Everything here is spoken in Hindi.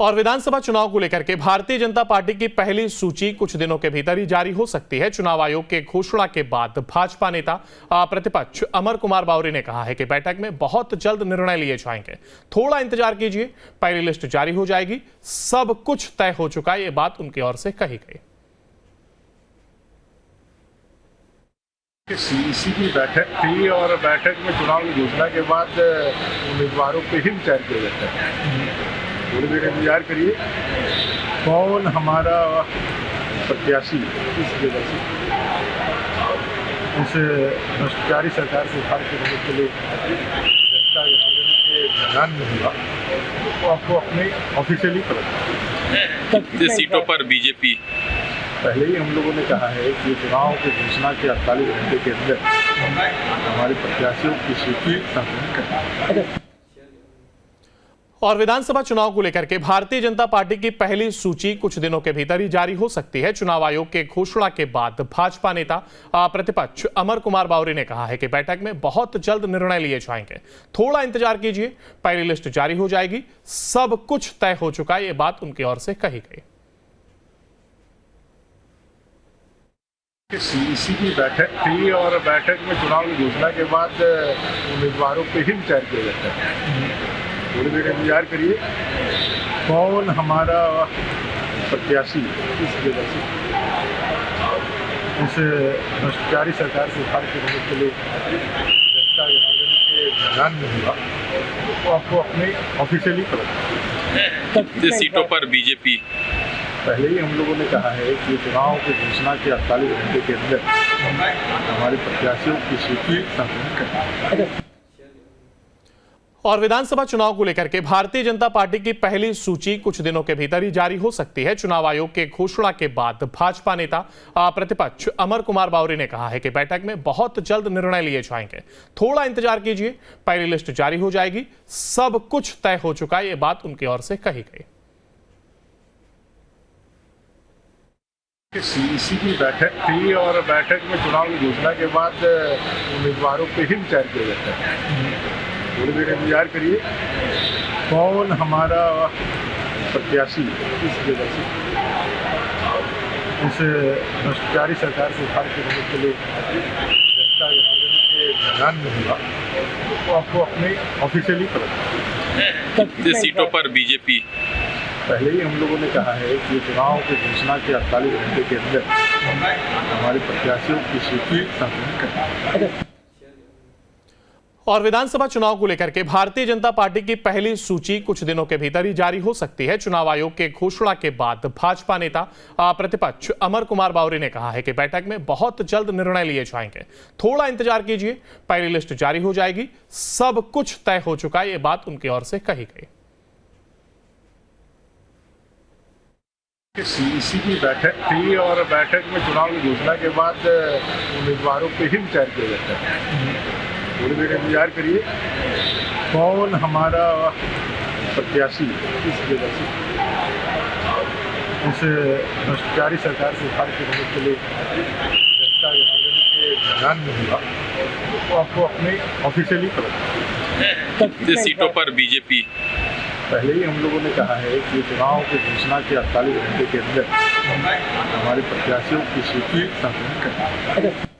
और विधानसभा चुनाव को लेकर के भारतीय जनता पार्टी की पहली सूची कुछ दिनों के भीतर ही जारी हो सकती है। चुनाव आयोग के घोषणा के बाद भाजपा नेता प्रतिपक्ष अमर कुमार बावरी ने कहा है कि बैठक में बहुत जल्द निर्णय लिए जाएंगे। थोड़ा इंतजार कीजिए, पहली लिस्ट जारी हो जाएगी, सब कुछ तय हो चुका है, ये बात उनकी ओर से कही गई। सीईसी की बैठक थी और बैठक में चुनाव की घोषणा के बाद उम्मीदवारों पे ही विचार किया जाता है। थोड़ी देर इंतजार करिए, कौन हमारा प्रत्याशी इस जगह से उस भ्रष्टाचारी सरकार से उखाड़ के देने के लिए जनता जनार्दन के मैदान में होगा, तो आपको अपने ऑफिशियली पता कितने सीटों पर बीजेपी। पहले ही हम लोगों ने कहा है कि चुनाव की घोषणा के 48 घंटे के अंदर हमारे प्रत्याशियों की सूची संकलित करना है। और विधानसभा चुनाव को लेकर के भारतीय जनता पार्टी की पहली सूची कुछ दिनों के भीतर ही जारी हो सकती है। चुनाव आयोग के घोषणा के बाद भाजपा नेता प्रतिपक्ष अमर कुमार बावरी ने कहा है कि बैठक में बहुत जल्द निर्णय लिए जाएंगे। थोड़ा इंतजार कीजिए, पहली लिस्ट जारी हो जाएगी, सब कुछ तय हो चुका है, ये बात उनकी ओर से कही गई। सीईसी की बैठक थी और बैठक में चुनाव की घोषणा के बाद उम्मीदवारों पे ही विचार किया जाता है। थोड़ी देर इंतजार करिए, कौन हमारा प्रत्याशी इस जगह से उस भ्रष्टाचारी सरकार से उखाड़ के देने के लिए जनता जनार्दन के मैदान में होगा, तो आपको अपने ऑफिशियली पता कितने सीटों पर बीजेपी। पहले ही हम लोगों ने कहा है कि चुनाव की घोषणा के 48 घंटे के अंदर हमारे प्रत्याशियों की सूची संकलित करना है। और विधानसभा चुनाव को लेकर के भारतीय जनता पार्टी की पहली सूची कुछ दिनों के भीतर ही जारी हो सकती है। चुनाव आयोग के घोषणा के बाद भाजपा नेता प्रतिपक्ष अमर कुमार बावरी ने कहा है कि बैठक में बहुत जल्द निर्णय लिए जाएंगे। थोड़ा इंतजार कीजिए, पहली लिस्ट जारी हो जाएगी, सब कुछ तय हो चुका है, ये बात उनकी ओर से कही गई। सीईसी की बैठक थी और बैठक में चुनाव की घोषणा के बाद उम्मीदवारों पे ही विचार किया जाता है। थोड़ी देर इंतजार करिए, कौन हमारा प्रत्याशी इस जगह से उस भ्रष्टाचारी सरकार से उखाड़ के देने के लिए जनता जनार्दन के मैदान में होगा, तो आपको अपने ऑफिशियली पता कितने सीटों पर बीजेपी। पहले ही हम लोगों ने कहा है कि चुनाव की घोषणा के 48 घंटे के अंदर हमारे प्रत्याशियों की सूची संकलित करना है। और विधानसभा चुनाव को लेकर के भारतीय जनता पार्टी की पहली सूची कुछ दिनों के भीतर ही जारी हो सकती है। चुनाव आयोग के घोषणा के बाद भाजपा नेता प्रतिपक्ष अमर कुमार बावरी ने कहा है कि बैठक में बहुत जल्द निर्णय लिए जाएंगे। थोड़ा इंतजार कीजिए, पहली लिस्ट जारी हो जाएगी, सब कुछ तय हो चुका है, ये बात उनकी ओर से कही गई। सीईसी की बैठक थी और बैठक में चुनाव की घोषणा के बाद उम्मीदवारों पे ही विचार किया जाता है। थोड़ी देर इंतजार करिए, कौन हमारा प्रत्याशी इस जगह से उस भ्रष्टाचारी सरकार से उखाड़ के देने के लिए जनता जनार्दन के मैदान में होगा, तो आपको अपने ऑफिशियली पता कितने सीटों पर बीजेपी। पहले ही हम लोगों ने कहा है कि चुनाव की घोषणा के 48 घंटे के अंदर हमारे प्रत्याशियों की सूची संकलित करना है।